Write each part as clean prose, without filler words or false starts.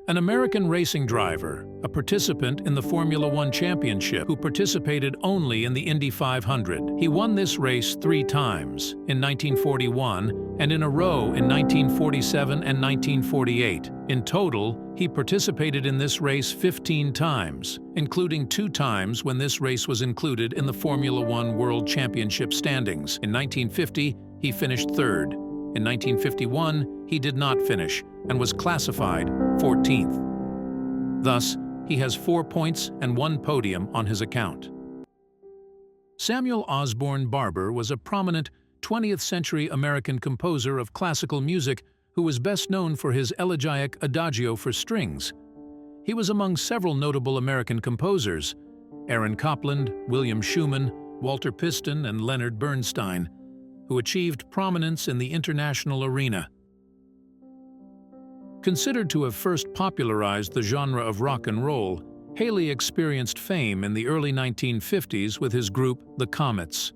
An American racing driver, a participant in the Formula One Championship who participated only in the Indy 500. He won this race 3 times, in 1941 and in a row in 1947 and 1948. In total, he participated in this race 15 times, including 2 times when this race was included in the Formula One World Championship standings. In 1950, he finished 3rd. In 1951, he did not finish and was classified 14th. Thus, he has 4 points and 1 podium on his account. Samuel Osborne Barber was a prominent 20th-century American composer of classical music who was best known for his elegiac adagio for strings. He was among several notable American composers: Aaron Copland, William Schumann, Walter Piston, and Leonard Bernstein, who achieved prominence in the international arena. Considered to have first popularized the genre of rock and roll, Haley experienced fame in the early 1950s with his group, the Comets.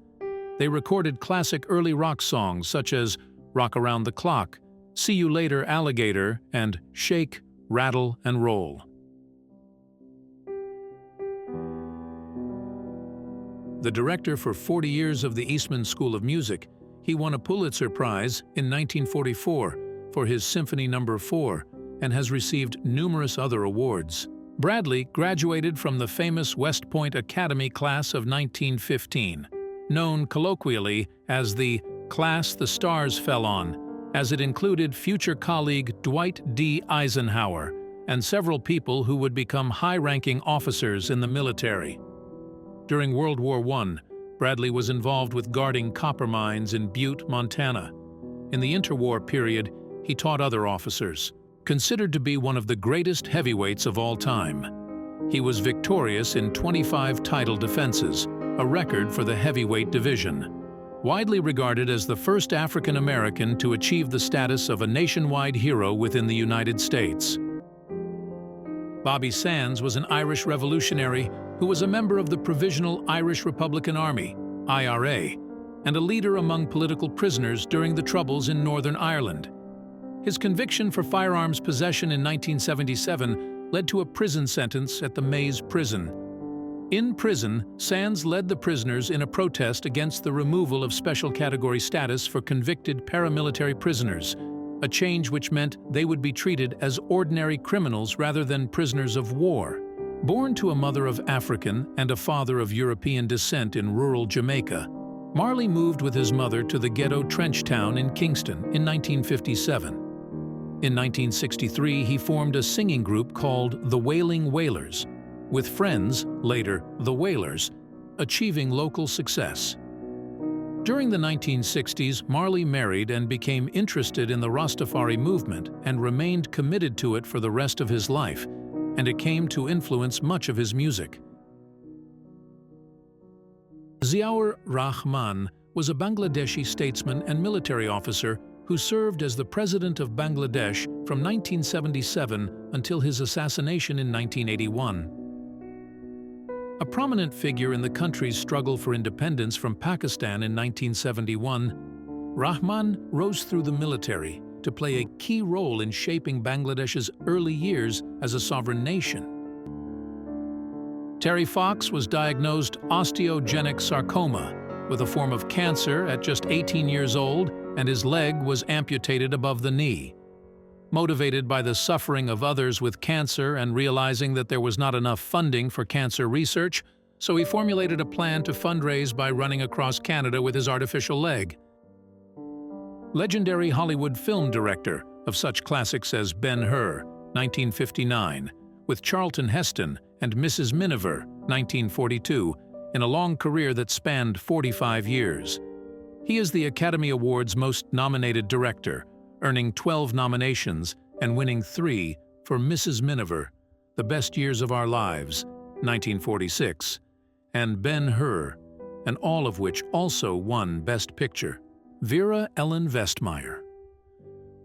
They recorded classic early rock songs such as Rock Around the Clock, See You Later, Alligator, and Shake, Rattle, and Roll. The director for 40 years of the Eastman School of Music, he won a Pulitzer Prize in 1944 for his Symphony No. 4 and has received numerous other awards. Bradley graduated from the famous West Point Academy class of 1915, known colloquially as the class the stars fell on, as it included future colleague Dwight D. Eisenhower and several people who would become high-ranking officers in the military. During World War I, Bradley was involved with guarding copper mines in Butte, Montana. In the interwar period, he taught other officers. Considered to be one of the greatest heavyweights of all time, he was victorious in 25 title defenses, a record for the heavyweight division. Widely regarded as the first African American to achieve the status of a nationwide hero within the United States. Bobby Sands was an Irish revolutionary who was a member of the Provisional Irish Republican Army, IRA, and a leader among political prisoners during the Troubles in Northern Ireland. His conviction for firearms possession in 1977 led to a prison sentence at the Maze Prison. In prison, Sands led the prisoners in a protest against the removal of special category status for convicted paramilitary prisoners, a change which meant they would be treated as ordinary criminals rather than prisoners of war. Born to a mother of African and a father of European descent in rural Jamaica, Marley moved with his mother to the ghetto trench town in Kingston in 1957. In 1963, he formed a singing group called the Wailing Wailers, with friends, later the Wailers, achieving local success. During the 1960s, Marley married and became interested in the Rastafari movement and remained committed to it for the rest of his life, and it came to influence much of his music. Ziaur Rahman was a Bangladeshi statesman and military officer who served as the President of Bangladesh from 1977 until his assassination in 1981. A prominent figure in the country's struggle for independence from Pakistan in 1971, Rahman rose through the military to play a key role in shaping Bangladesh's early years as a sovereign nation. Terry Fox was diagnosed osteogenic sarcoma with a form of cancer at just 18 years old, and his leg was amputated above the knee. Motivated by the suffering of others with cancer and realizing that there was not enough funding for cancer research, so he formulated a plan to fundraise by running across Canada with his artificial leg. Legendary Hollywood film director of such classics as Ben-Hur, 1959, with Charlton Heston and Mrs. Miniver, 1942, in a long career that spanned 45 years. He is the Academy Award's most nominated director, earning 12 nominations and winning 3 for Mrs. Miniver, The Best Years of Our Lives, 1946, and Ben-Hur, and all of which also won Best Picture. Vera Ellen Vestmeyer.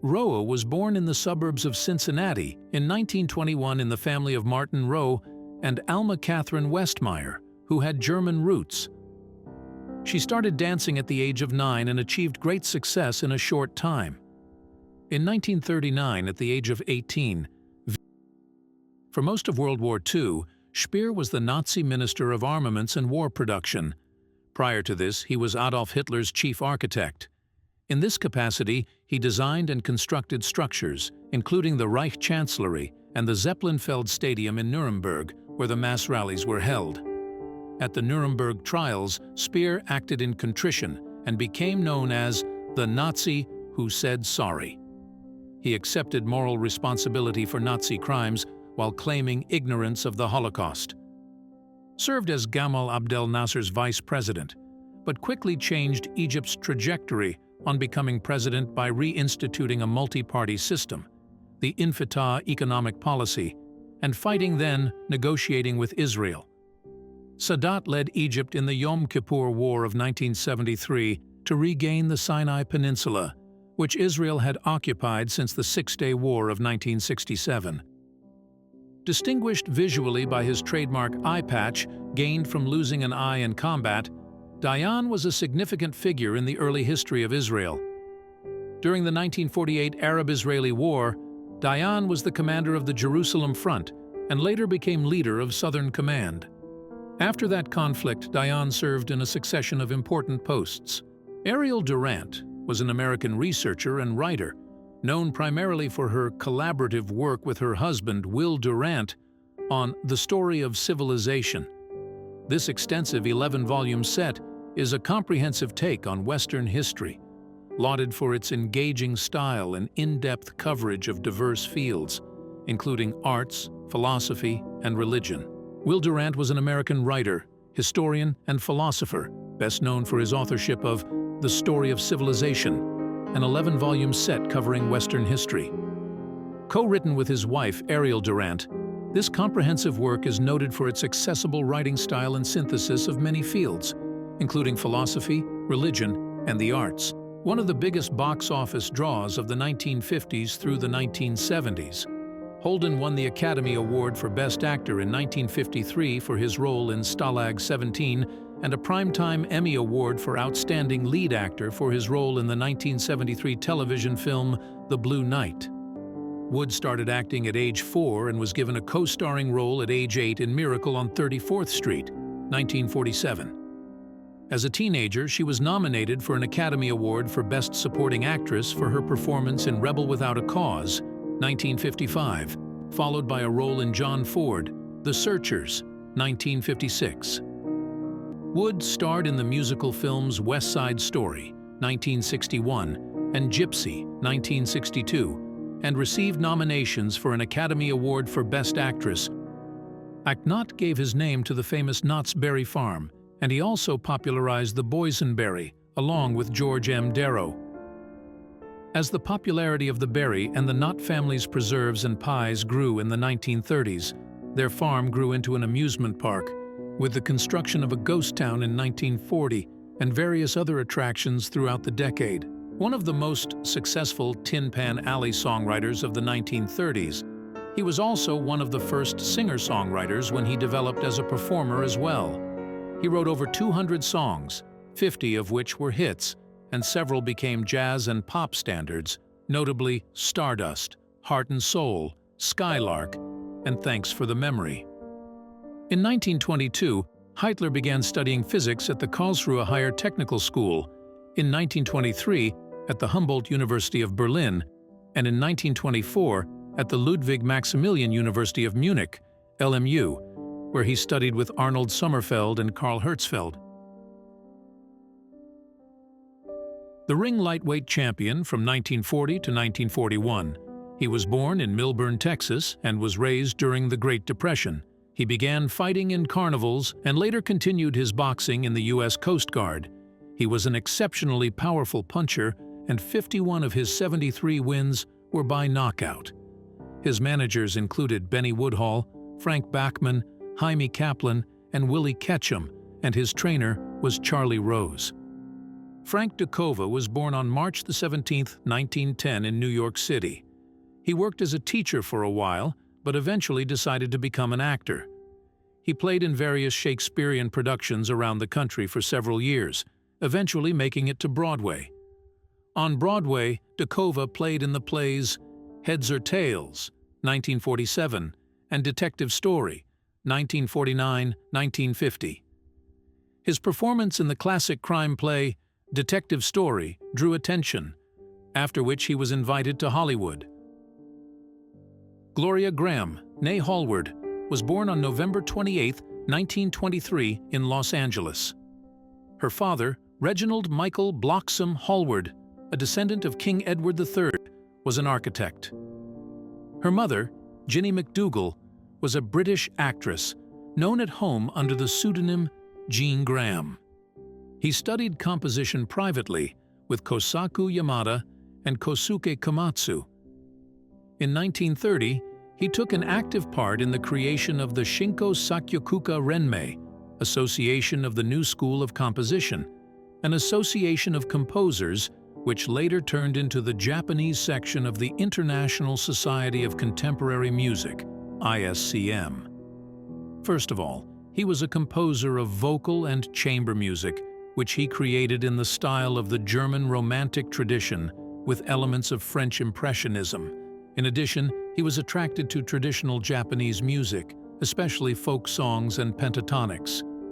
Roa was born in the suburbs of Cincinnati in 1921 in the family of Martin Roe and Alma Catherine Westmeyer, who had German roots. She started dancing at the age of 9 and achieved great success in a short time. In 1939, at the age of 18, For most of World War II, Speer was the Nazi Minister of Armaments and War Production. Prior to this, he was Adolf Hitler's chief architect. In this capacity, he designed and constructed structures, including the Reich Chancellery and the Zeppelinfeld Stadium in Nuremberg, where the mass rallies were held. At the Nuremberg trials, Speer acted in contrition and became known as the Nazi who said sorry. He accepted moral responsibility for Nazi crimes while claiming ignorance of the Holocaust. Served as Gamal Abdel Nasser's vice president, but quickly changed Egypt's trajectory on becoming president by reinstituting a multi-party system, the Infitah economic policy, and then negotiating with Israel. Sadat led Egypt in the Yom Kippur War of 1973 to regain the Sinai Peninsula, which Israel had occupied since the Six-Day War of 1967. Distinguished visually by his trademark eye patch gained from losing an eye in combat, Dayan was a significant figure in the early history of Israel. During the 1948 Arab-Israeli War, Dayan was the commander of the Jerusalem Front and later became leader of Southern Command. After that conflict, Dayan served in a succession of important posts. Ariel Durant was an American researcher and writer, known primarily for her collaborative work with her husband, Will Durant, on The Story of Civilization. This extensive 11-volume set is a comprehensive take on Western history, lauded for its engaging style and in-depth coverage of diverse fields, including arts, philosophy, and religion. Will Durant was an American writer, historian, and philosopher, best known for his authorship of The Story of Civilization, an 11-volume set covering Western history. Co-written with his wife, Ariel Durant, this comprehensive work is noted for its accessible writing style and synthesis of many fields, including philosophy, religion, and the arts. One of the biggest box office draws of the 1950s through the 1970s. Holden won the Academy Award for Best Actor in 1953 for his role in Stalag 17 and a Primetime Emmy Award for Outstanding Lead Actor for his role in the 1973 television film The Blue Knight. Wood started acting at age 4 and was given a co-starring role at age 8 in Miracle on 34th Street, 1947. As a teenager, she was nominated for an Academy Award for Best Supporting Actress for her performance in Rebel Without a Cause, 1955, followed by a role in John Ford, The Searchers, 1956. Wood starred in the musical films West Side Story, 1961, and Gypsy, 1962, and received nominations for an Academy Award for Best Actress. Knott gave his name to the famous Knott's Berry Farm, and he also popularized the boysenberry, along with George M. Darrow. As the popularity of the berry and the Knott family's preserves and pies grew in the 1930s, their farm grew into an amusement park, with the construction of a ghost town in 1940 and various other attractions throughout the decade. One of the most successful Tin Pan Alley songwriters of the 1930s, he was also one of the first singer-songwriters when he developed as a performer as well. He wrote over 200 songs, 50 of which were hits, and several became jazz and pop standards, notably Stardust, Heart and Soul, Skylark, and Thanks for the Memory. In 1922, Heitler began studying physics at the Karlsruhe Higher Technical School, in 1923 at the Humboldt University of Berlin, and in 1924 at the Ludwig Maximilian University of Munich, LMU, where he studied with Arnold Sommerfeld and Karl Hertzfeld. The ring lightweight champion from 1940 to 1941. He was born in Milburn, Texas, and was raised during the Great Depression. He began fighting in carnivals and later continued his boxing in the U.S. Coast Guard. He was an exceptionally powerful puncher, and 51 of his 73 wins were by knockout. His managers included Benny Woodhall, Frank Bachman, Jaime Kaplan, and Willie Ketchum, and his trainer was Charlie Rose. Frank DeCova was born on March 17, 1910 in New York City. He worked as a teacher for a while, but eventually decided to become an actor. He played in various Shakespearean productions around the country for several years, eventually making it to Broadway. On Broadway, DeCova played in the plays Heads or Tails, 1947, and Detective Story, 1949–1950. His performance in the classic crime play Detective Story drew attention, after which he was invited to Hollywood. Gloria Graham, née Hallward, was born on November 28, 1923, in Los Angeles. Her father, Reginald Michael Bloxham Hallward, a descendant of King Edward III, was an architect. Her mother, Ginny McDougall, was a British actress, known at home under the pseudonym Jean Graham. He studied composition privately with Kosaku Yamada and Kosuke Komatsu. In 1930, he took an active part in the creation of the Shinko Sakyokuka Renmei, Association of the New School of Composition, an association of composers which later turned into the Japanese section of the International Society of Contemporary Music, ISCM. First of all, he was a composer of vocal and chamber music, which he created in the style of the German Romantic tradition with elements of French Impressionism. In addition, he was attracted to traditional Japanese music, especially folk songs and pentatonics.